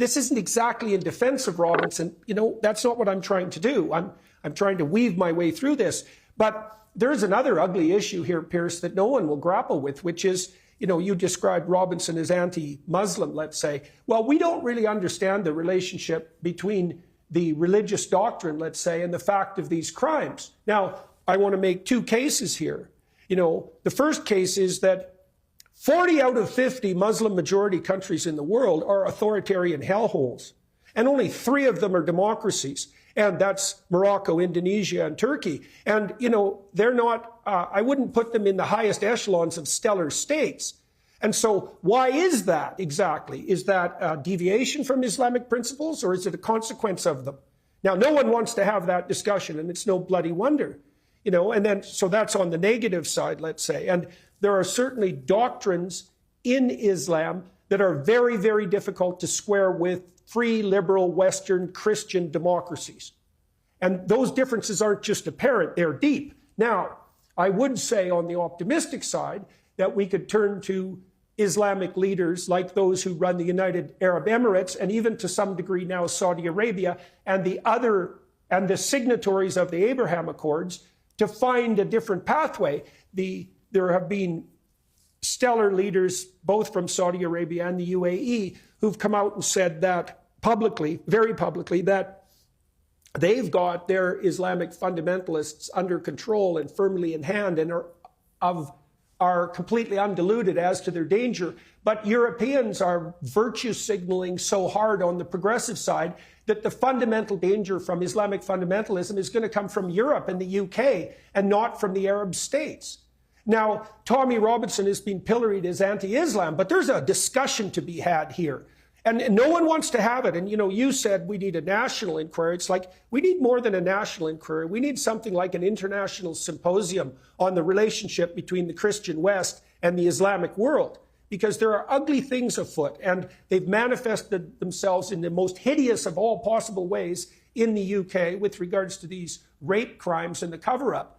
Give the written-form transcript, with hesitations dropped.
this isn't exactly in defense of Robinson. You know, that's not what I'm trying to do. I'm trying to weave my way through this. But there's another ugly issue here, Piers, that no one will grapple with, which is, you know, you described Robinson as anti-Muslim, let's say. Well, we don't really understand the relationship between the religious doctrine, let's say, and the fact of these crimes. Now, I want to make two cases here. You know, the first case is that 40 out of 50 Muslim majority countries in the world are authoritarian hellholes, and only 3 of them are democracies. And that's Morocco, Indonesia, and Turkey. And, you know, they're not, I wouldn't put them in the highest echelons of stellar states. And so why is that exactly? Is that a deviation from Islamic principles, or is it a consequence of them? Now, no one wants to have that discussion, and it's no bloody wonder, you know, and then, so that's on the negative side, let's say. And there are certainly doctrines in Islam that are very, very difficult to square with free, liberal, Western, Christian democracies. And those differences aren't just apparent, they're deep. Now, I would say on the optimistic side that we could turn to Islamic leaders like those who run the United Arab Emirates, and even to some degree now Saudi Arabia, and the signatories of the Abraham Accords, to find a different pathway. There have been stellar leaders, both from Saudi Arabia and the UAE, who've come out and said that publicly, very publicly, that they've got their Islamic fundamentalists under control and firmly in hand, and are completely undiluted as to their danger. But Europeans are virtue signaling so hard on the progressive side that the fundamental danger from Islamic fundamentalism is going to come from Europe and the UK, and not from the Arab states. Now, Tommy Robinson has been pilloried as anti-Islam, but there's a discussion to be had here. And no one wants to have it. And, you know, you said we need a national inquiry. It's like, we need more than a national inquiry. We need something like an international symposium on the relationship between the Christian West and the Islamic world, because there are ugly things afoot, and they've manifested themselves in the most hideous of all possible ways in the UK with regards to these rape crimes and the cover-up.